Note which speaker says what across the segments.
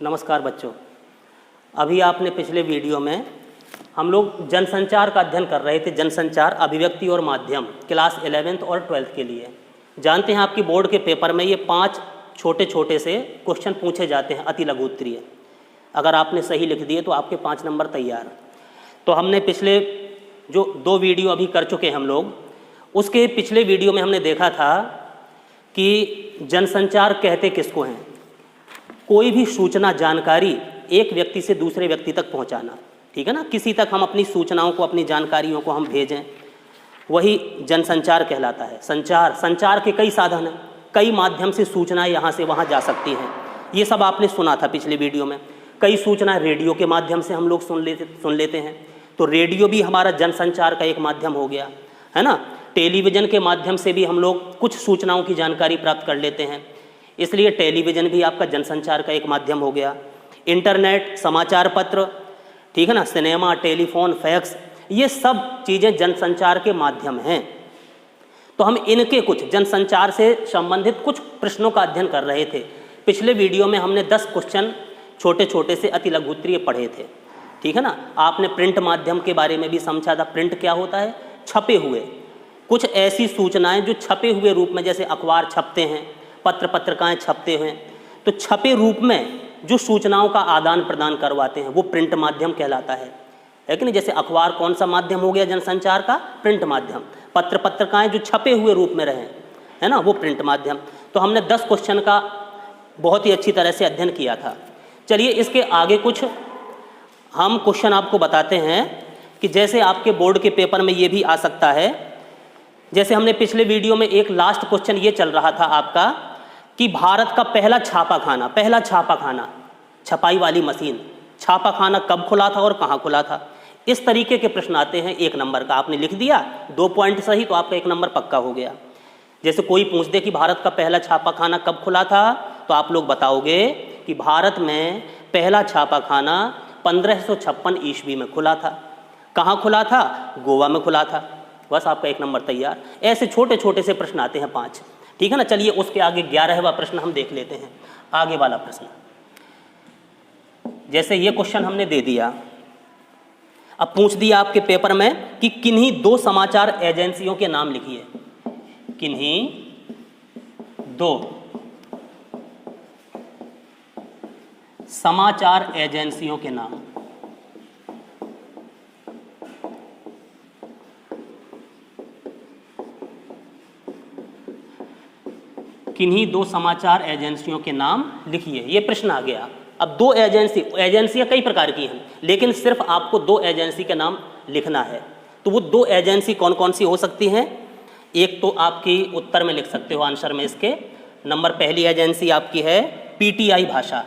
Speaker 1: नमस्कार बच्चों। अभी आपने पिछले वीडियो में हम लोग जनसंचार का अध्ययन कर रहे थे। जनसंचार, अभिव्यक्ति और माध्यम, क्लास 11th और 12th के लिए। जानते हैं आपकी बोर्ड के पेपर में ये 5 छोटे छोटे से क्वेश्चन पूछे जाते हैं, अति लघु उत्तरीय। अगर आपने सही लिख दिए तो आपके 5 नंबर तैयार। तो हमने पिछले जो 2 वीडियो अभी कर चुके हैं हम लोग, उसके पिछले वीडियो में हमने देखा था कि जनसंचार कहते किसको हैं। कोई भी सूचना, जानकारी एक व्यक्ति से दूसरे व्यक्ति तक पहुंचाना, ठीक है ना। किसी तक हम अपनी सूचनाओं को, अपनी जानकारियों को हम भेजें, वही जनसंचार कहलाता है। संचार के कई साधन हैं, कई माध्यम से सूचनाएं यहाँ से वहाँ जा सकती हैं। ये सब आपने सुना था पिछले वीडियो में। कई सूचनाएं रेडियो के माध्यम से हम लोग सुन लेते हैं, तो रेडियो भी हमारा जनसंचार का एक माध्यम हो गया, है ना। टेलीविज़न के माध्यम से भी हम लोग कुछ सूचनाओं की जानकारी प्राप्त कर लेते हैं, इसलिए टेलीविज़न भी आपका जनसंचार का एक माध्यम हो गया। इंटरनेट, समाचार पत्र, ठीक है ना, सिनेमा, टेलीफोन, फैक्स, ये सब चीज़ें जनसंचार के माध्यम हैं। तो हम इनके कुछ जनसंचार से संबंधित कुछ प्रश्नों का अध्ययन कर रहे थे। पिछले वीडियो में हमने 10 क्वेश्चन छोटे छोटे से अति लघु उत्तरीय पढ़े थे, ठीक है ना। आपने प्रिंट माध्यम के बारे में भी समझा था। प्रिंट क्या होता है? छपे हुए, कुछ ऐसी सूचनाएं जो छपे हुए रूप में, जैसे अखबार छपते हैं, पत्र पत्रिकाएं छपते हैं, तो छपे रूप में जो सूचनाओं का आदान प्रदान करवाते हैं वो प्रिंट माध्यम कहलाता है कि नहीं। जैसे अखबार कौन सा माध्यम हो गया जनसंचार का? प्रिंट माध्यम। पत्र पत्रिकाएं जो छपे हुए रूप में रहें, है ना, वो प्रिंट माध्यम। तो हमने 10 क्वेश्चन का बहुत ही अच्छी तरह से अध्ययन किया था। चलिए इसके आगे कुछ हम क्वेश्चन आपको बताते हैं कि जैसे आपके बोर्ड के पेपर में ये भी आ सकता है। जैसे हमने पिछले वीडियो में एक लास्ट क्वेश्चन ये चल रहा था आपका कि भारत का पहला छापाखाना, छपाई वाली मशीन, छापाखाना कब खुला था और कहाँ खुला था। इस तरीके के प्रश्न आते हैं 1 नंबर का। आपने लिख दिया 2 पॉइंट सही तो आपका 1 नंबर पक्का हो गया। जैसे कोई पूछ दे कि भारत का पहला छापाखाना कब खुला था, तो आप लोग बताओगे कि भारत में पहला छापाखाना 1556 ईस्वी में खुला था। कहाँ खुला था? गोवा में खुला था। बस आपका 1 नंबर तैयार। ऐसे छोटे छोटे से प्रश्न आते हैं 5, ठीक है ना। चलिए उसके आगे 11वां प्रश्न हम देख लेते हैं। आगे वाला प्रश्न, जैसे ये क्वेश्चन हमने दे दिया, अब पूछ दिया आपके पेपर में कि किन्हीं 2 समाचार एजेंसियों के नाम लिखिए। किन्हीं 2 समाचार एजेंसियों के नाम। किन्हीं 2 समाचार एजेंसियों के नाम लिखिए, ये प्रश्न आ गया। अब 2 एजेंसियां कई प्रकार की हैं, लेकिन सिर्फ आपको 2 एजेंसी के नाम लिखना है। तो वो 2 एजेंसी कौन कौन सी हो सकती हैं? एक तो आपकी उत्तर में लिख सकते हो, आंसर में इसके नंबर। पहली एजेंसी आपकी है पीटीआई भाषा,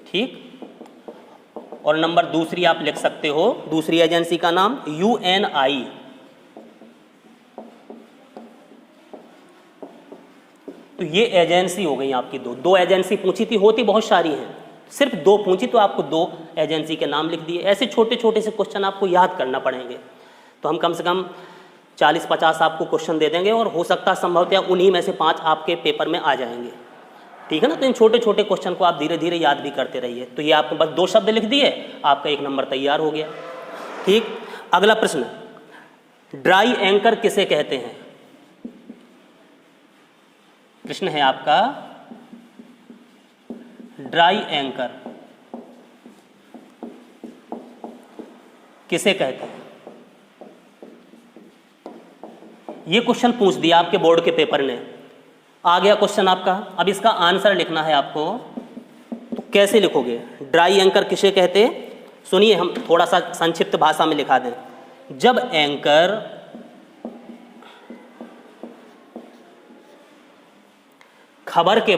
Speaker 1: ठीक। और नंबर दूसरी आप लिख सकते हो, दूसरी एजेंसी का नाम यूएनआई। तो ये एजेंसी हो गई आपकी 2 एजेंसी पूछी थी, होती बहुत सारी हैं, सिर्फ 2 पूछी तो आपको 2 एजेंसी के नाम लिख दिए। ऐसे छोटे छोटे से क्वेश्चन आपको याद करना पड़ेंगे। तो हम कम से कम 40-50 आपको क्वेश्चन दे देंगे और हो सकता है संभवतः उन्हीं में से 5 आपके पेपर में आ जाएंगे, ठीक है ना। तो इन छोटे छोटे क्वेश्चन को आप धीरे धीरे याद भी करते रहिए। तो ये आपने बस 2 शब्द लिख दिए, आपका 1 नंबर तैयार हो गया, ठीक। अगला प्रश्न, ड्राई एंकर किसे कहते हैं? प्रश्न है आपका, ड्राई एंकर किसे कहते हैं? ये क्वेश्चन पूछ दिया आपके बोर्ड के पेपर ने। आ गया क्वेश्चन आपका। अब इसका आंसर लिखना है आपको। तो कैसे लिखोगे? ड्राई एंकर किसे कहते? सुनिए, हम थोड़ा सा संक्षिप्त भाषा में लिखा दें। जब एंकर खबर के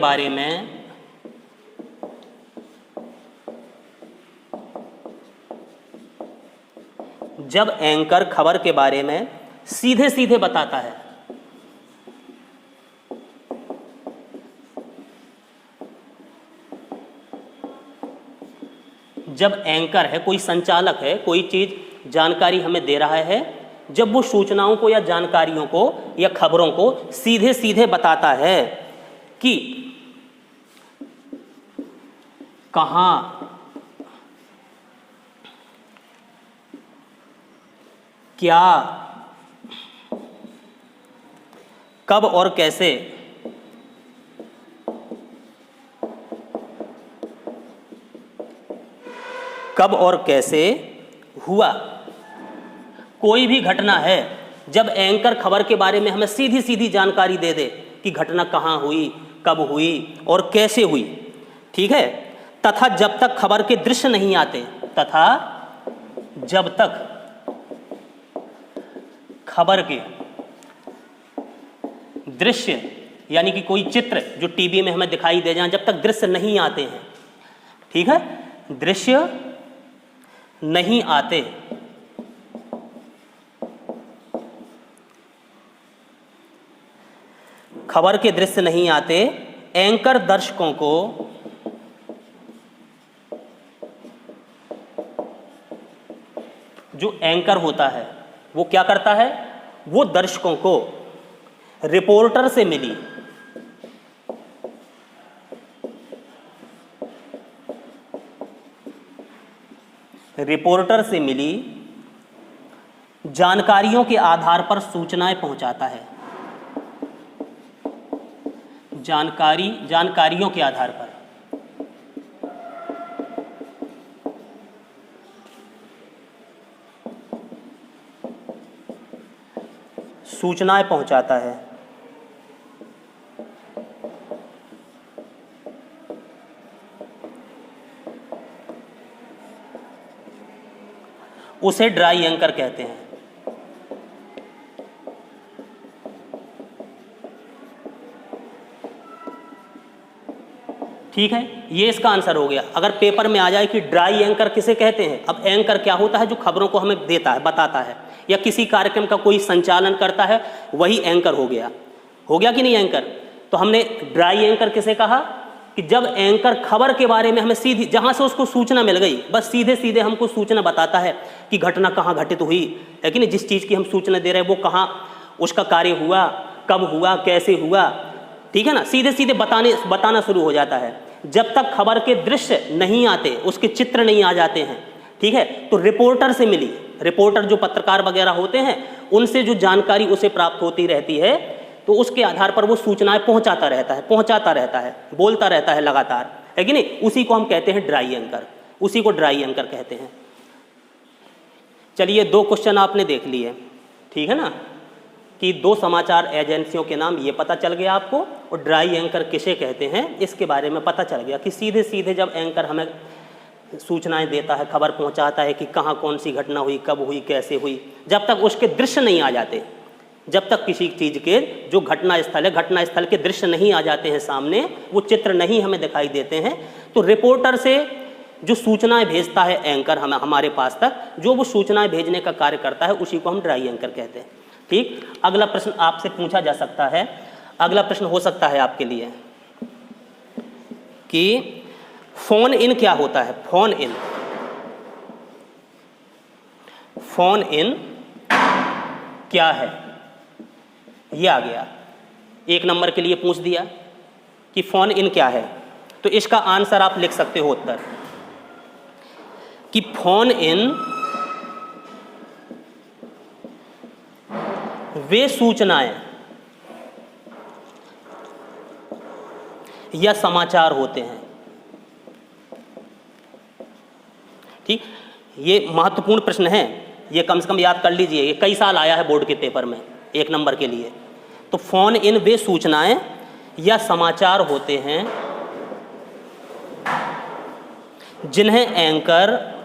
Speaker 1: बारे में सीधे सीधे बताता है, जब एंकर है, कोई संचालक है, कोई चीज़ जानकारी हमें दे रहा है जब वो सूचनाओं को या जानकारियों को या खबरों को सीधे सीधे बताता है कि कहां, क्या, कब और कैसे हुआ। कोई भी घटना है, जब एंकर खबर के बारे में हमें सीधी सीधी जानकारी दे दे कि घटना कहाँ हुई, कब हुई और कैसे हुई, ठीक है, तथा जब तक खबर के दृश्य नहीं आते, तथा जब तक खबर के दृश्य यानी कि कोई चित्र जो टीवी में हमें दिखाई दे जाए, जब तक दृश्य नहीं आते हैं, ठीक है, दृश्य नहीं आते, खबर के दृश्य नहीं आते, एंकर दर्शकों को जो एंकर होता है वो क्या करता है, वो दर्शकों को रिपोर्टर से मिली जानकारियों के आधार पर सूचनाएं पहुंचाता है। जानकारियों के आधार पर सूचनाएं पहुंचाता है। उसे ड्राई एंकर कहते हैं। ठीक है, ये इसका आंसर हो गया। अगर पेपर में आ जाए कि ड्राई एंकर किसे कहते हैं, अब एंकर क्या होता है, जो खबरों को हमें देता है, बताता है, या किसी कार्यक्रम का कोई संचालन करता है, वही एंकर हो गया कि नहीं एंकर। तो हमने ड्राई एंकर किसे कहा कि जब एंकर खबर के बारे में हमें सीधी, जहां से उसको सूचना मिल गई, बस सीधे सीधे हमको सूचना बताता है कि घटना कहाँ घटित हुई है कि नहीं, जिस चीज़ की हम सूचना दे रहे हैं वो कहाँ उसका कार्य हुआ, कब हुआ, कैसे हुआ, ठीक है ना, सीधे सीधे बताना शुरू हो जाता है। जब तक खबर के दृश्य नहीं आते, उसके चित्र नहीं आ जाते हैं, ठीक है, तो रिपोर्टर से मिली, रिपोर्टर जो पत्रकार वगैरह होते हैं, उनसे जो जानकारी उसे प्राप्त होती रहती है, तो उसके आधार पर वो सूचनाएं पहुंचाता रहता है, बोलता रहता है लगातार, है कि नहीं, उसी को हम कहते हैं ड्राई एंकर, उसी को ड्राई एंकर कहते हैं। चलिए 2 क्वेश्चन आपने देख लिए, ठीक है ना, कि 2 समाचार एजेंसियों के नाम ये पता चल गया आपको, और ड्राई एंकर किसे कहते हैं इसके बारे में पता चल गया कि सीधे सीधे जब एंकर हमें सूचनाएं देता है, खबर पहुंचाता है कि कहाँ कौन सी घटना हुई, कब हुई, कैसे हुई, जब तक उसके दृश्य नहीं आ जाते, जब तक किसी चीज़ के जो घटना स्थल के दृश्य नहीं आ जाते हैं सामने, वो चित्र नहीं हमें दिखाई देते हैं, तो रिपोर्टर से जो सूचनाएं भेजता है एंकर हमारे पास तक, जो वो सूचनाएं भेजने का कार्य करता है, उसी को हम ड्राई एंकर कहते हैं। ठीक, अगला प्रश्न आपसे पूछा जा सकता है, अगला प्रश्न हो सकता है आपके लिए कि फोन इन क्या होता है। फोन इन क्या है, ये आ गया, 1 नंबर के लिए पूछ दिया कि फोन इन क्या है, तो इसका आंसर आप लिख सकते हो उत्तर कि फोन इन वे सूचनाएं या समाचार होते हैं। ठीक, ये महत्वपूर्ण प्रश्न है, ये कम से कम याद कर लीजिए, ये कई साल आया है बोर्ड के पेपर में 1 नंबर के लिए। तो फोन इन वे सूचनाएं या समाचार होते हैं जिन्हें एंकर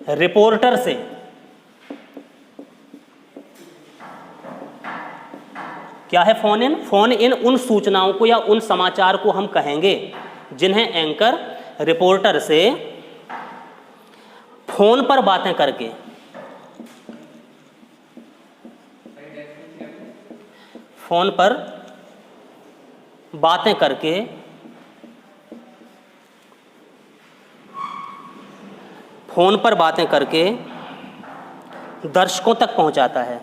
Speaker 1: रिपोर्टर से क्या है फोन इन उन सूचनाओं को या उन समाचार को हम कहेंगे जिन्हें एंकर रिपोर्टर से फोन पर बातें करके, फोन पर बातें करके फोन पर बातें करके दर्शकों तक पहुंचाता है।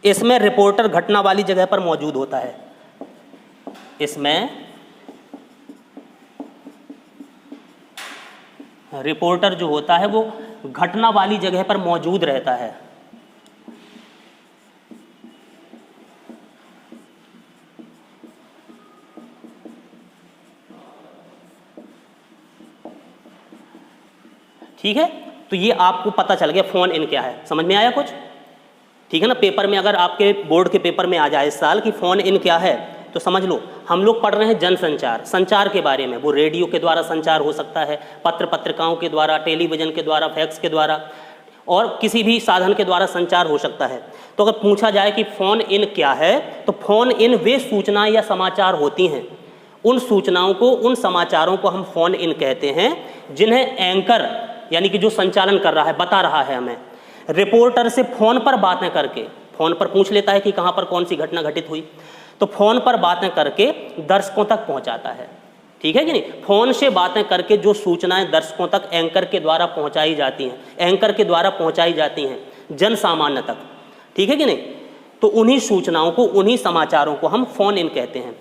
Speaker 1: इसमें रिपोर्टर घटना वाली जगह पर मौजूद होता है। इसमें रिपोर्टर जो होता है वो घटना वाली जगह पर मौजूद रहता है। ठीक है, तो ये आपको पता चल गया फोन इन क्या है। समझ में आया कुछ? ठीक है ना। पेपर में अगर आपके बोर्ड के पेपर में आ जाए इस साल कि फोन इन क्या है, तो समझ लो हम लोग पढ़ रहे हैं जनसंचार, संचार के बारे में। वो रेडियो के द्वारा संचार हो सकता है, पत्र पत्रिकाओं के द्वारा, टेलीविज़न के द्वारा, फैक्स के द्वारा, और किसी भी साधन के द्वारा संचार हो सकता है। तो अगर पूछा जाए कि फ़ोन इन क्या है, तो फ़ोन इन वे सूचनाएं या समाचार होती हैं, उन सूचनाओं को, उन समाचारों को हम फ़ोन इन कहते हैं, जिन्हें एंकर यानी कि जो संचालन कर रहा है, बता रहा है हमें, रिपोर्टर से फ़ोन पर बातें करके, फ़ोन पर पूछ लेता है कि कहाँ पर कौन सी घटना घटित हुई, तो फ़ोन पर बातें करके दर्शकों तक पहुँचाता है। ठीक है कि नहीं? फ़ोन से बातें करके जो सूचनाएं दर्शकों तक एंकर के द्वारा पहुँचाई जाती हैं, एंकर के द्वारा पहुँचाई जाती हैं जन सामान्य तक। ठीक है कि नहीं? तो उन्हीं सूचनाओं को, उन्हीं समाचारों को हम फ़ोन इन कहते हैं।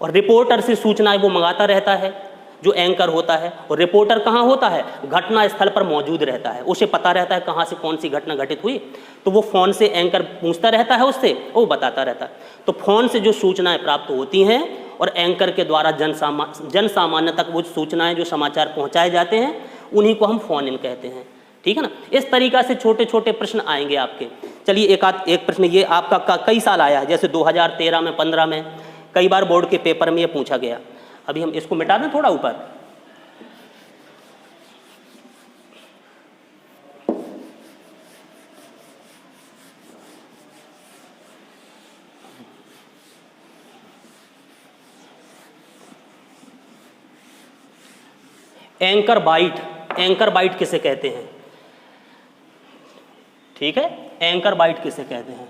Speaker 1: और रिपोर्टर से सूचनाएं वो मंगाता रहता है, जो एंकर होता है। और रिपोर्टर कहाँ होता है? घटना स्थल पर मौजूद रहता है। उसे पता रहता है कहाँ से कौन सी घटना घटित हुई, तो वो फ़ोन से एंकर पूछता रहता है उससे, वो बताता रहता है। तो फ़ोन से जो सूचनाएं प्राप्त होती हैं और एंकर के द्वारा जन सामान्य तक वो सूचनाएं, जो समाचार पहुँचाए जाते हैं, उन्हीं को हम फ़ोन इन कहते हैं। ठीक है ना। इस तरीक़ा से छोटे छोटे प्रश्न आएंगे आपके। चलिए एक प्रश्न ये आपका कई साल आया है, जैसे 2013 में, 15 में, कई बार बोर्ड के पेपर में ये पूछा गया। अभी हम इसको मिटा दें थोड़ा ऊपर। एंकर बाइट, एंकर बाइट किसे कहते हैं? ठीक है, एंकर बाइट किसे कहते हैं?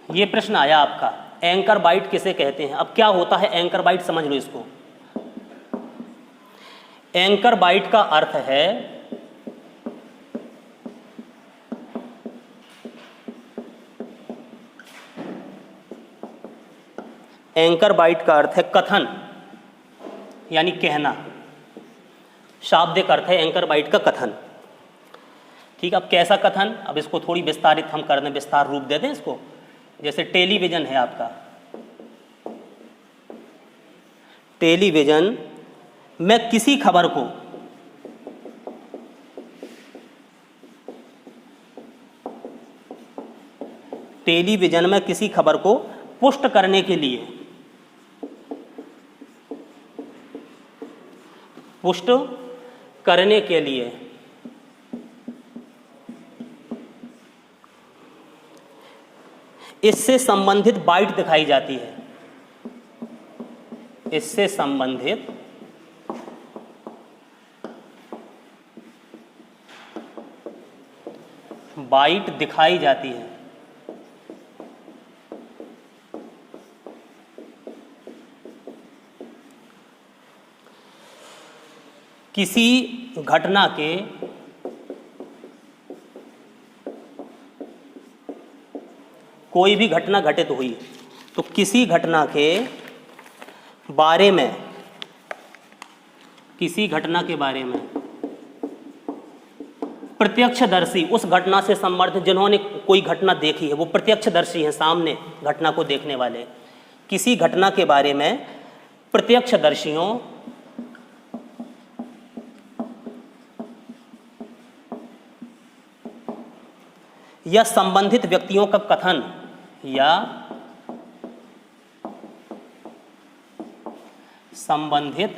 Speaker 1: ये प्रश्न आया आपका, एंकर बाइट किसे कहते हैं? अब क्या होता है एंकर बाइट, समझ लो इसको। एंकर बाइट का अर्थ है एंकर बाइट का अर्थ है कथन, यानी कहना। शाब्दिक अर्थ है एंकर बाइट का कथन। ठीक, अब कैसा कथन? अब इसको थोड़ी विस्तारित हम कर दें, विस्तार रूप दे दें इसको। जैसे टेलीविज़न है आपका, टेलीविज़न में किसी खबर को टेलीविज़न में किसी खबर को पुष्ट करने के लिए, पुष्ट करने के लिए इससे संबंधित बाइट दिखाई जाती है। इससे संबंधित बाइट दिखाई जाती है। किसी घटना के कोई भी घटना घटित हुई, तो किसी घटना के बारे में, किसी घटना के बारे में प्रत्यक्षदर्शी, उस घटना से संबंधित जिन्होंने कोई घटना देखी है, वो प्रत्यक्षदर्शी हैं, सामने घटना को देखने वाले। किसी घटना के बारे में प्रत्यक्षदर्शियों या संबंधित व्यक्तियों का कथन, या संबंधित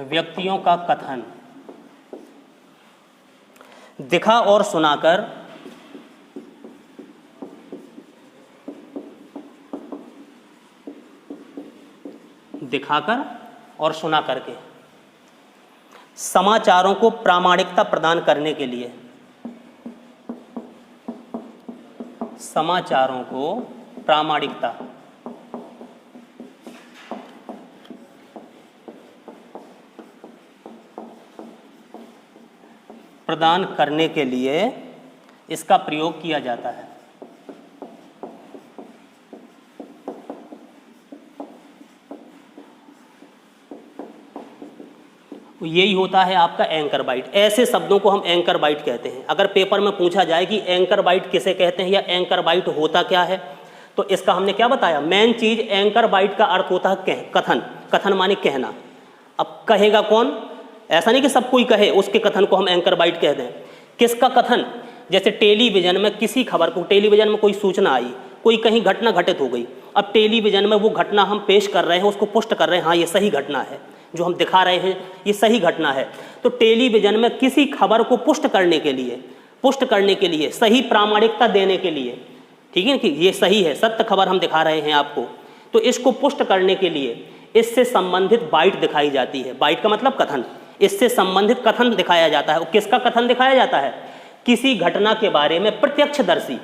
Speaker 1: व्यक्तियों का कथन दिखा और सुनाकर दिखाकर और सुना करके। समाचारों को प्रामाणिकता प्रदान करने के लिए, समाचारों को प्रामाणिकता प्रदान करने के लिए इसका प्रयोग किया जाता है। यही होता है आपका एंकर बाइट। ऐसे शब्दों को हम एंकर बाइट कहते हैं। अगर पेपर में पूछा जाए कि एंकर बाइट किसे कहते हैं या एंकर बाइट होता क्या है, तो इसका हमने क्या बताया, मेन चीज एंकर बाइट का अर्थ होता है कथन। कथन माने कहना। अब कहेगा कौन, ऐसा नहीं कि सब कोई कहे, उसके कथन को हम एंकर बाइट कहते हैं। किसका कथन, जैसे टेलीविजन में किसी खबर को, टेलीविजन में कोई सूचना आई, कोई कहीं घटना घटित हो गई, अब टेलीविजन में वो घटना हम पेश कर रहे हैं, उसको पुष्ट कर रहे हैं, हाँ ये सही घटना है, जो हम दिखा रहे हैं ये सही घटना है। तो टेलीविजन में किसी खबर को पुष्ट करने के लिए, सही प्रामाणिकता देने के लिए, ठीक है कि ये सही है, सत्य खबर हम दिखा रहे हैं आपको, तो इसको पुष्ट करने के लिए इससे संबंधित बाइट दिखाई जाती है। बाइट का मतलब कथन, इससे संबंधित कथन दिखाया जाता है। किसका कथन दिखाया जाता है, किसी घटना के बारे में प्रत्यक्षदर्शी,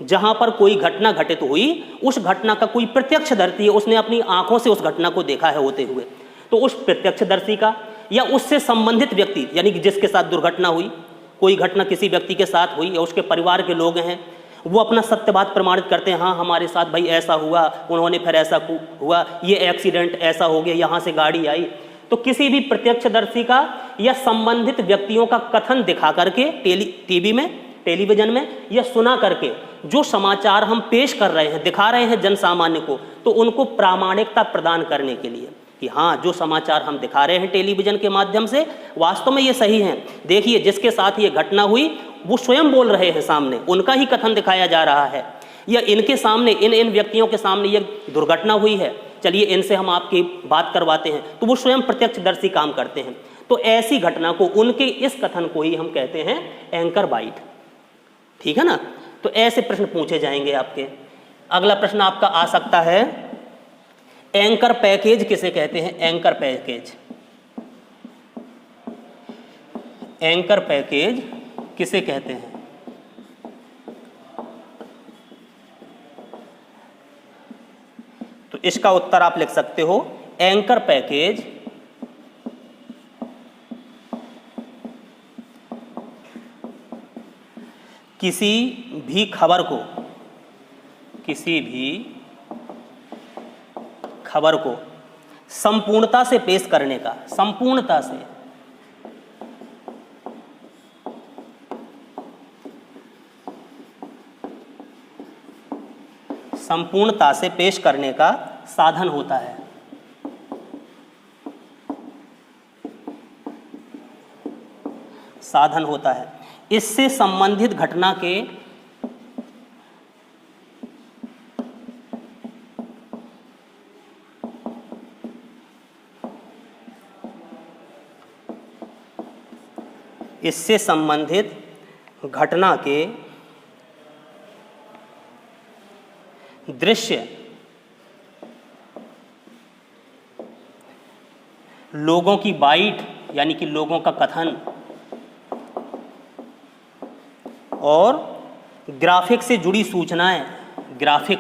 Speaker 1: जहां पर कोई घटना घटित हुई, उस घटना का कोई प्रत्यक्षदर्शी है, उसने अपनी आंखों से उस घटना को देखा है होते हुए, तो उस प्रत्यक्षदर्शी का या उससे संबंधित व्यक्ति, यानी कि जिसके साथ दुर्घटना हुई, कोई घटना किसी व्यक्ति के साथ हुई या उसके परिवार के लोग हैं, वो अपना सत्यवाद प्रमाणित करते हैं, हाँ हमारे साथ भाई ऐसा हुआ, उन्होंने फिर ऐसा हुआ, ये एक्सीडेंट ऐसा हो गया, यहाँ से गाड़ी आई। तो किसी भी प्रत्यक्षदर्शी का या संबंधित व्यक्तियों का कथन दिखा करके टीवी में, टेलीविजन में, या सुना करके जो समाचार हम पेश कर रहे हैं, दिखा रहे हैं जन सामान्य को, तो उनको प्रामाणिकता प्रदान करने के लिए कि हाँ जो समाचार हम दिखा रहे हैं टेलीविजन के माध्यम से वास्तव में ये सही हैं। देखिए जिसके साथ ये घटना हुई वो स्वयं बोल रहे हैं, सामने उनका ही कथन दिखाया जा रहा है, या इनके सामने, इन व्यक्तियों के सामने ये दुर्घटना हुई है, चलिए इनसे हम आपकी बात करवाते हैं, तो वो स्वयं प्रत्यक्षदर्शी काम करते हैं। तो ऐसी घटना को, उनके इस कथन को ही हम कहते हैं एंकर बाइट, ठीक है ना। तो ऐसे प्रश्न पूछे जाएंगे आपके। अगला प्रश्न आपका आ सकता है, एंकर पैकेज किसे कहते हैं, एंकर पैकेज, एंकर पैकेज किसे कहते हैं। तो इसका उत्तर आप लिख सकते हो, एंकर पैकेज किसी भी खबर को, किसी भी खबर को संपूर्णता से पेश करने का, संपूर्णता से पेश करने का साधन होता है। साधन होता है। इससे संबंधित घटना के दृश्य लोगों की बाइट, यानी कि लोगों का कथन, और ग्राफिक से जुड़ी सूचनाएं, ग्राफिक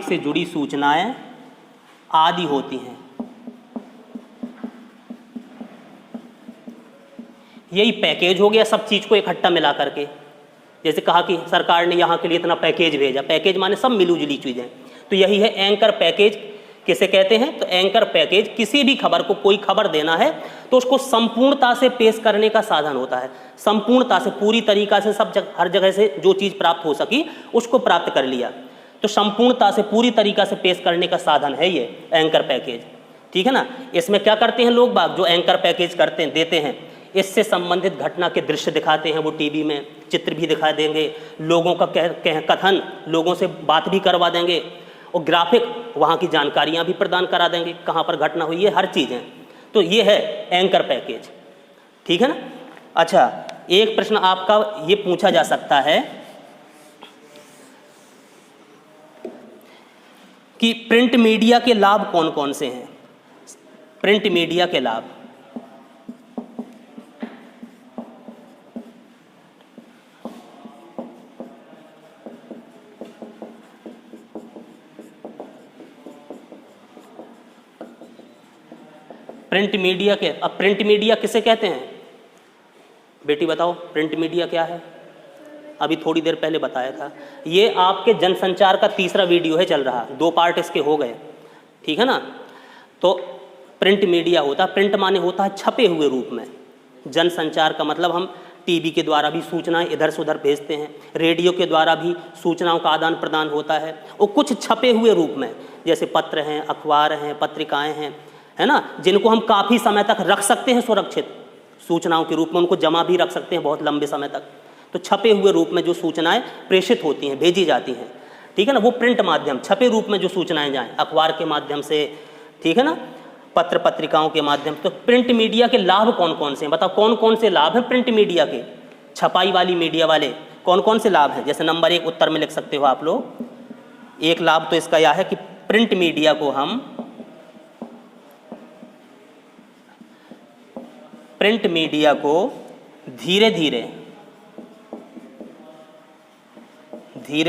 Speaker 1: से जुड़ी सूचनाएं आदि होती हैं। यही पैकेज हो गया, सब चीज को इकट्ठा मिला करके। जैसे कहा कि सरकार ने यहाँ के लिए इतना पैकेज भेजा, पैकेज माने सब मिलूजुली चीजें, तो यही है एंकर पैकेज किसे कहते हैं। तो एंकर पैकेज किसी भी खबर को, कोई खबर देना है तो उसको संपूर्णता से पेश करने का साधन होता है। संपूर्णता से, पूरी तरीका से, हर जगह से जो चीज प्राप्त हो सकी उसको प्राप्त कर लिया, तो संपूर्णता से, पूरी तरीका से पेश करने का साधन है ये एंकर पैकेज, ठीक है ना। इसमें क्या करते हैं लोग बाग, जो एंकर पैकेज करते हैं, देते हैं, इससे संबंधित घटना के दृश्य दिखाते हैं, वो टीवी में चित्र भी दिखा देंगे, लोगों का कथन, लोगों से बात भी करवा देंगे, और ग्राफिक वहाँ की जानकारियाँ भी प्रदान करा देंगे, कहाँ पर घटना हुई है, हर चीज़ें। तो ये है एंकर पैकेज, ठीक है ना। अच्छा, एक प्रश्न आपका ये पूछा जा सकता है कि प्रिंट मीडिया के लाभ कौन कौन से हैं। प्रिंट मीडिया के लाभ, प्रिंट मीडिया के, अब प्रिंट मीडिया किसे कहते हैं बेटी बताओ, प्रिंट मीडिया क्या है? अभी थोड़ी देर पहले बताया था। ये आपके जनसंचार का तीसरा वीडियो है चल रहा, 2 पार्ट इसके हो गए, ठीक है ना। तो प्रिंट मीडिया होता, प्रिंट माने होता है छपे हुए रूप में। जनसंचार का मतलब हम टीवी के द्वारा भी सूचनाएं इधर से उधर भेजते हैं, रेडियो के द्वारा भी सूचनाओं का आदान प्रदान होता है, और कुछ छपे हुए रूप में जैसे पत्र हैं, अखबार हैं, पत्रिकाएं हैं, है ना, जिनको हम काफ़ी समय तक रख सकते हैं सुरक्षित सूचनाओं के रूप में, उनको जमा भी रख सकते हैं बहुत लंबे समय तक। तो छपे हुए रूप में जो सूचनाएं प्रेषित होती हैं, भेजी जाती हैं, ठीक है ना, वो प्रिंट माध्यम, छपे रूप में जो सूचनाएं जाएं, अखबार के माध्यम से, ठीक है ना, पत्र पत्रिकाओं के माध्यम से। तो प्रिंट मीडिया के लाभ कौन कौन से हैं बताओ, कौन कौन से लाभ हैं प्रिंट मीडिया के, छपाई वाली मीडिया वाले, कौन कौन से लाभ हैं? जैसे नंबर 1 उत्तर में लिख सकते हो आप लोग। एक लाभ तो इसका यह है कि प्रिंट मीडिया को हम, प्रिंट मीडिया को धीरे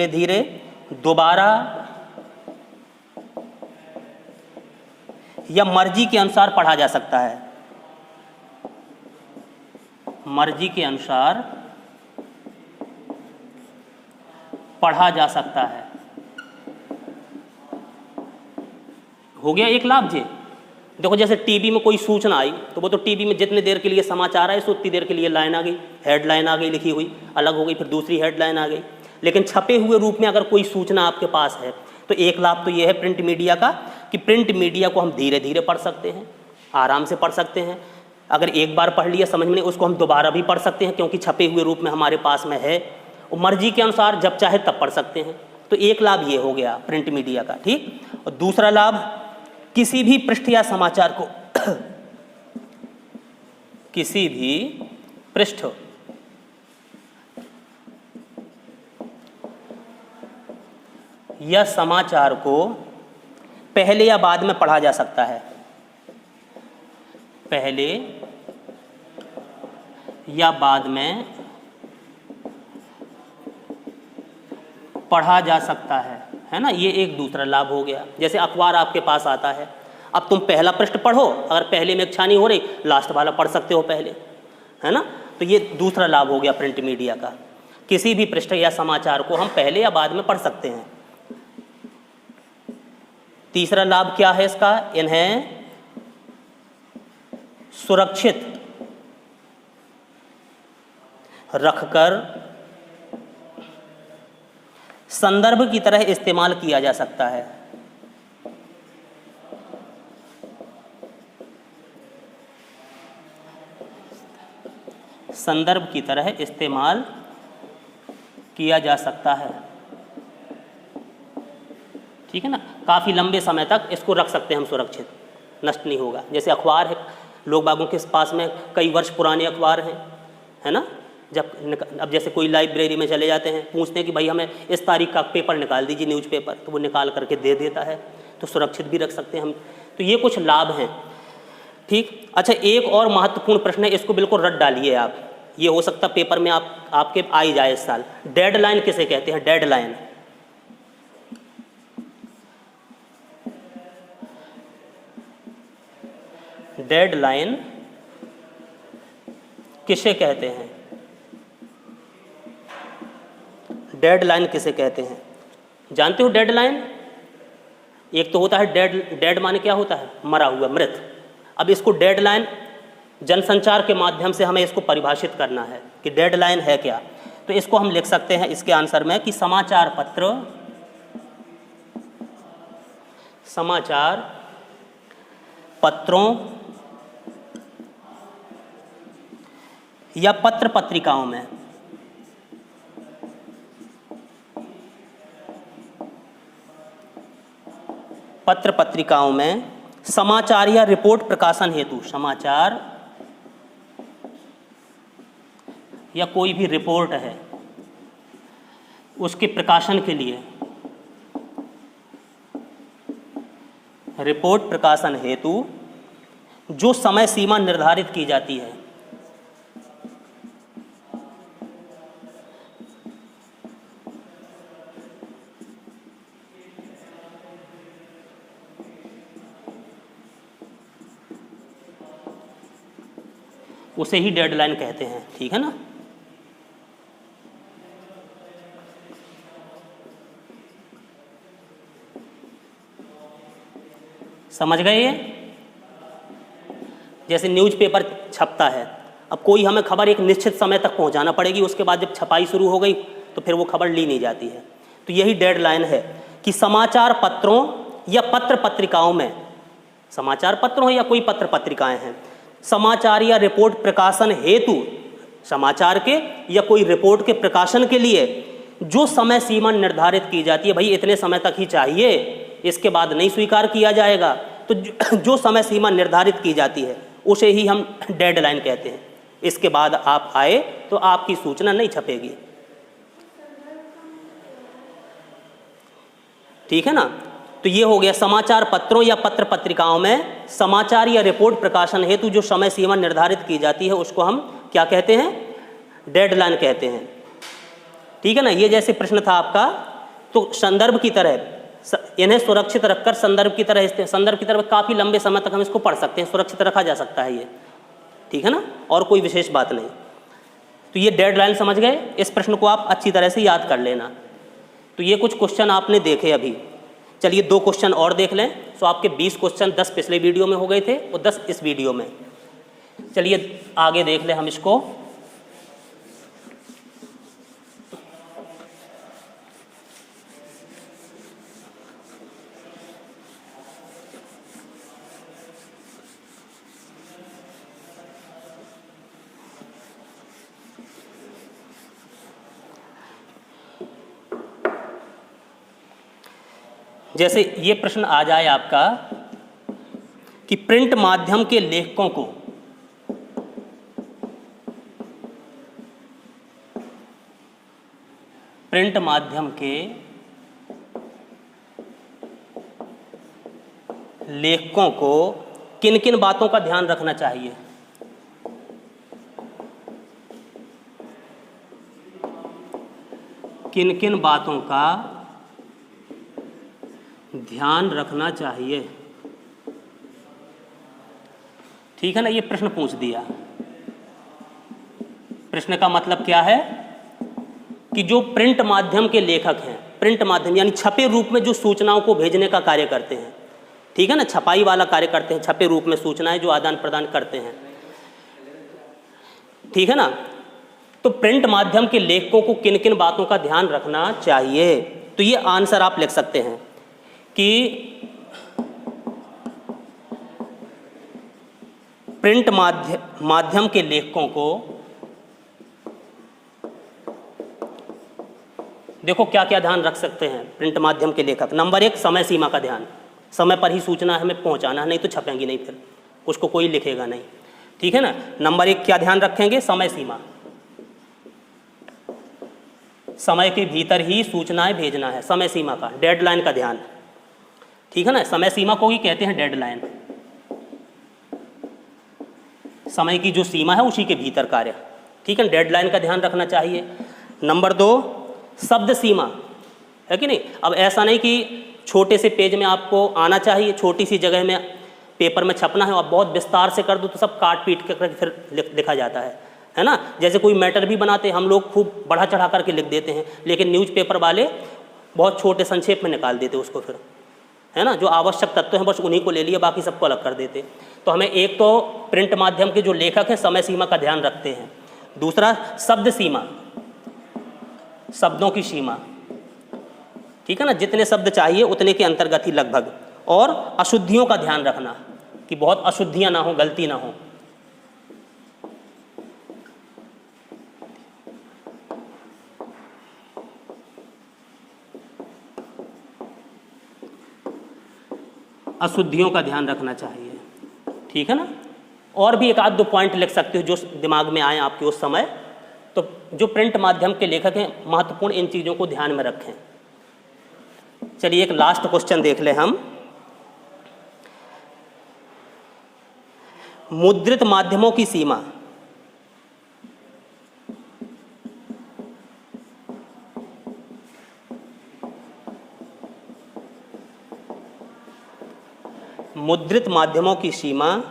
Speaker 1: धीरे दोबारा या मर्जी के अनुसार पढ़ा जा सकता है, मर्जी के अनुसार पढ़ा जा सकता है। हो गया एक लाभ जी। देखो जैसे टीवी में कोई सूचना आई तो वो तो टीवी में जितने देर के लिए समाचार आए सो उतनी देर के लिए लाइन आ गई, हेडलाइन आ गई लिखी हुई, अलग हो गई, फिर दूसरी हेडलाइन आ गई। लेकिन छपे हुए रूप में अगर कोई सूचना आपके पास है तो एक लाभ तो ये है प्रिंट मीडिया का कि प्रिंट मीडिया को हम धीरे धीरे पढ़ सकते हैं, आराम से पढ़ सकते हैं। अगर एक बार पढ़ लिया समझ में नहीं, उसको हम दोबारा भी पढ़ सकते हैं क्योंकि छपे हुए रूप में हमारे पास में है, और मर्जी के अनुसार जब चाहे तब पढ़ सकते हैं। तो एक लाभ ये हो गया प्रिंट मीडिया का, ठीक। और दूसरा लाभ, किसी भी पृष्ठ या समाचार को किसी भी पृष्ठ या समाचार को पहले या बाद में पढ़ा जा सकता है, पहले या बाद में पढ़ा जा सकता है ना, ये एक दूसरा लाभ हो गया। जैसे अखबार आपके पास आता है, अब तुम पहला पृष्ठ पढ़ो, अगर पहले में इच्छा नहीं हो रही लास्ट वाला पढ़ सकते हो पहले, है ना। तो ये दूसरा लाभ हो गया प्रिंट मीडिया का, किसी भी पृष्ठ या समाचार को हम पहले या बाद में पढ़ सकते हैं। तीसरा लाभ क्या है इसका, इन्हें सुरक्षित रखकर संदर्भ की तरह इस्तेमाल किया जा सकता है। संदर्भ की तरह इस्तेमाल किया जा सकता है, ठीक है ना। काफ़ी लंबे समय तक इसको रख सकते हैं हम सुरक्षित, नष्ट नहीं होगा। जैसे अखबार है, लोग बागों के पास में कई वर्ष पुराने अखबार हैं, है ना। अब जैसे कोई लाइब्रेरी में चले जाते हैं, पूछते हैं कि भाई हमें इस तारीख का पेपर निकाल दीजिए, न्यूज़पेपर, तो वो निकाल करके दे देता है, तो सुरक्षित भी रख सकते हैं हम। तो ये कुछ लाभ हैं, ठीक। अच्छा, एक और महत्वपूर्ण प्रश्न है, इसको बिल्कुल रट डालिए आप, ये हो सकता पेपर में आपके आ ही जाए इस साल। डेडलाइन किसे कहते हैं? डेडलाइन, डेडलाइन किसे कहते हैं? डेडलाइन किसे कहते हैं जानते हो? डेडलाइन एक तो होता है डेड माने क्या होता है? मरा हुआ, मृत। अब इसको डेडलाइन जनसंचार के माध्यम से हमें इसको परिभाषित करना है कि डेडलाइन है क्या। तो इसको हम लिख सकते हैं इसके आंसर में कि समाचार पत्रों या पत्र पत्रिकाओं में समाचार या रिपोर्ट प्रकाशन हेतु, समाचार या कोई भी रिपोर्ट है उसके प्रकाशन के लिए, रिपोर्ट प्रकाशन हेतु जो समय सीमा निर्धारित की जाती है, उसे ही डेडलाइन कहते हैं। ठीक है ना। समझ गए ये? जैसे न्यूज़पेपर छपता है, अब कोई हमें खबर एक निश्चित समय तक पहुंचाना पड़ेगी, उसके बाद जब छपाई शुरू हो गई तो फिर वो खबर ली नहीं जाती है। तो यही डेडलाइन है कि समाचार पत्रों या पत्र पत्रिकाओं में, समाचार पत्र हो या कोई पत्र पत्रिकाएं हैं, समाचार या रिपोर्ट प्रकाशन हेतु, समाचार के या कोई रिपोर्ट के प्रकाशन के लिए जो समय सीमा निर्धारित की जाती है, भाई इतने समय तक ही चाहिए, इसके बाद नहीं स्वीकार किया जाएगा, तो जो समय सीमा निर्धारित की जाती है उसे ही हम डेडलाइन कहते हैं। इसके बाद आप आए तो आपकी सूचना नहीं छपेगी। ठीक है ना। तो ये हो गया समाचार पत्रों या पत्र पत्रिकाओं में समाचार या रिपोर्ट प्रकाशन हेतु जो समय सीमा निर्धारित की जाती है उसको हम क्या कहते हैं? डेडलाइन कहते हैं। ठीक है ना। ये जैसे प्रश्न था आपका, तो संदर्भ की तरह इन्हें सुरक्षित रखकर संदर्भ की तरह काफ़ी लंबे समय तक हम इसको पढ़ सकते हैं, सुरक्षित रखा जा सकता है ये। ठीक है ना। और कोई विशेष बात नहीं। तो ये डेडलाइन समझ गए। इस प्रश्न को आप अच्छी तरह से याद कर लेना। तो ये कुछ क्वेश्चन आपने देखे अभी। चलिए 2 क्वेश्चन और देख लें। तो आपके 20 क्वेश्चन 10 पिछले वीडियो में हो गए थे और 10 इस वीडियो में। चलिए आगे देख लें हम इसको। जैसे ये प्रश्न आ जाए आपका कि प्रिंट माध्यम के लेखकों को किन किन बातों का ध्यान रखना चाहिए? किन किन बातों का ध्यान रखना चाहिए? ठीक है ना। ये प्रश्न पूछ दिया। प्रश्न का मतलब क्या है कि जो प्रिंट माध्यम के लेखक हैं, प्रिंट माध्यम यानी छपे रूप में जो सूचनाओं को भेजने का कार्य करते हैं, ठीक है ना, छपाई वाला कार्य करते हैं, छपे रूप में सूचनाएं जो आदान प्रदान करते हैं, ठीक है ना। तो प्रिंट माध्यम के लेखकों को किन किन बातों का ध्यान रखना चाहिए? तो ये आंसर आप लिख सकते हैं कि प्रिंट माध्यम के लेखकों को, देखो क्या क्या ध्यान रख सकते हैं प्रिंट माध्यम के लेखक। नंबर 1, समय सीमा का ध्यान। समय पर ही सूचना हमें पहुंचाना है, नहीं तो छपेंगी नहीं, फिर उसको कोई लिखेगा नहीं। ठीक है ना। नंबर 1 क्या ध्यान रखेंगे? समय सीमा। समय के भीतर ही सूचनाएं भेजना है, समय सीमा का, डेडलाइन का ध्यान। ठीक है ना। समय सीमा को ही कहते हैं डेडलाइन। समय की जो सीमा है उसी के भीतर कार्य। ठीक है। डेडलाइन का ध्यान रखना चाहिए। नंबर 2, शब्द सीमा, है कि नहीं। अब ऐसा नहीं कि छोटे से पेज में आपको आना चाहिए, छोटी सी जगह में पेपर में छपना है और बहुत विस्तार से कर दो तो सब काट पीट कर फिर लिखा जाता है ना। जैसे कोई मैटर भी बनाते हैं हम लोग, खूब बढ़ा चढ़ा करके लिख देते हैं, लेकिन न्यूज़पेपर वाले बहुत छोटे संक्षेप में निकाल देते उसको फिर, है ना। जो आवश्यक तत्व हैं बस उन्हीं को ले लिया, बाकी सबको अलग कर देते। तो हमें एक तो प्रिंट माध्यम के जो लेखक हैं समय सीमा का ध्यान रखते हैं। दूसरा, शब्द सीमा, शब्दों की सीमा। ठीक है ना। जितने शब्द चाहिए उतने के अंतर्गत ही लगभग। और अशुद्धियों का ध्यान रखना कि बहुत अशुद्धियां ना हो, गलती ना हो। अशुद्धियों का ध्यान रखना चाहिए। ठीक है ना। और भी 1 आध 2 पॉइंट लिख सकते हो जो दिमाग में आए आपके उस समय, तो जो प्रिंट माध्यम के लेखक हैं महत्वपूर्ण इन चीज़ों को ध्यान में रखें। चलिए एक लास्ट क्वेश्चन देख लें हम। मुद्रित माध्यमों की सीमा। मुद्रित माध्यमों की सीमा,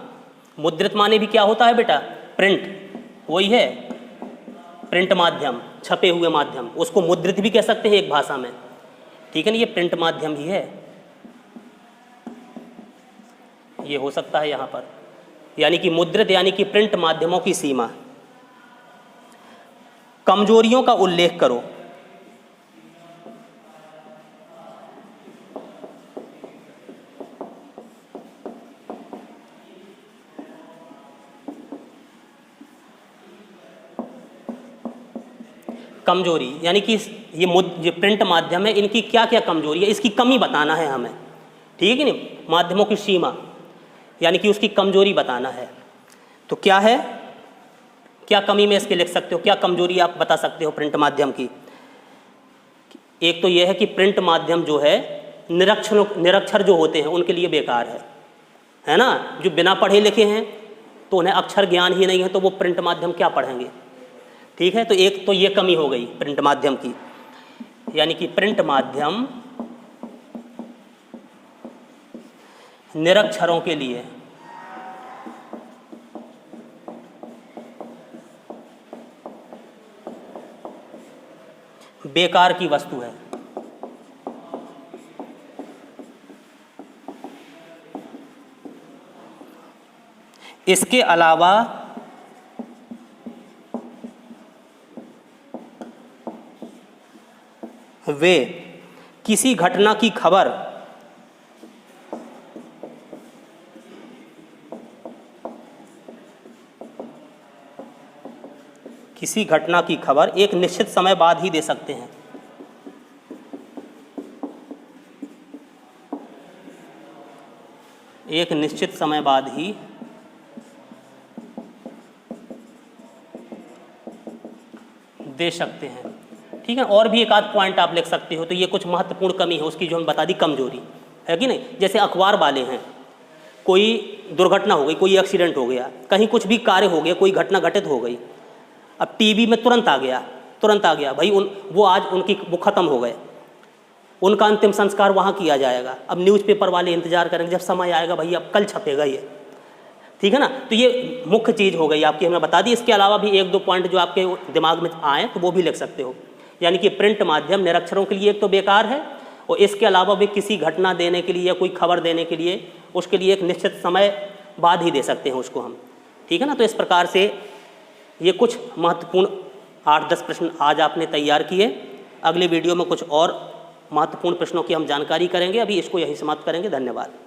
Speaker 1: मुद्रित माने भी क्या होता है बेटा? प्रिंट, वही है प्रिंट माध्यम, छपे हुए माध्यम, उसको मुद्रित भी कह सकते हैं एक भाषा में, ठीक है ना। ये प्रिंट माध्यम ही है, ये हो सकता है यहाँ पर, यानी कि मुद्रित यानी कि प्रिंट माध्यमों की सीमा। कमजोरियों का उल्लेख करो। कमजोरी यानी कि ये प्रिंट माध्यम है, इनकी क्या क्या कमजोरी है, इसकी कमी बताना है हमें, ठीक है कि नहीं। माध्यमों की सीमा यानी कि उसकी कमजोरी बताना है। तो क्या है, क्या कमी में इसके लिख सकते हो, क्या कमजोरी आप बता सकते हो प्रिंट माध्यम की? एक तो यह है कि प्रिंट माध्यम जो है निरक्षर जो होते हैं उनके लिए बेकार है ना। जो बिना पढ़े लिखे हैं तो उन्हें अक्षर ज्ञान ही नहीं है, तो वो प्रिंट माध्यम क्या पढ़ेंगे, ठीक है। तो एक तो ये कमी हो गई प्रिंट माध्यम की, यानी कि प्रिंट माध्यम निरक्षरों के लिए बेकार की वस्तु है। इसके अलावा वे किसी घटना की खबर एक निश्चित समय बाद ही दे सकते हैं। एक निश्चित समय बाद ही दे सकते हैं, ठीक है। और भी एक आध पॉइंट आप लिख सकते हो। तो ये कुछ महत्वपूर्ण कमी है उसकी, जो हम बता दी कमजोरी है कि नहीं। जैसे अखबार वाले हैं, कोई दुर्घटना हो गई, कोई एक्सीडेंट हो गया, कहीं कुछ भी कार्य हो गया, कोई घटना घटित हो गई, अब टीवी में तुरंत आ गया भाई, वो ख़त्म हो गए, उनका अंतिम संस्कार वहाँ किया जाएगा। अब न्यूज़पेपर वाले इंतजार करेंगे जब समय आएगा, भाई अब कल छपेगा ये, ठीक है ना। तो ये मुख्य चीज़ हो गई आपकी, हमने बता दी। इसके अलावा भी एक दो पॉइंट जो आपके दिमाग में आए तो वो भी लिख सकते हो। यानी कि प्रिंट माध्यम निरक्षरों के लिए एक तो बेकार है, और इसके अलावा भी किसी घटना देने के लिए या कोई खबर देने के लिए उसके लिए एक निश्चित समय बाद ही दे सकते हैं उसको हम, ठीक है ना। तो इस प्रकार से ये कुछ महत्वपूर्ण 8-10 प्रश्न आज आपने तैयार किए। अगले वीडियो में कुछ और महत्वपूर्ण प्रश्नों की हम जानकारी करेंगे। अभी इसको यहीं समाप्त करेंगे। धन्यवाद।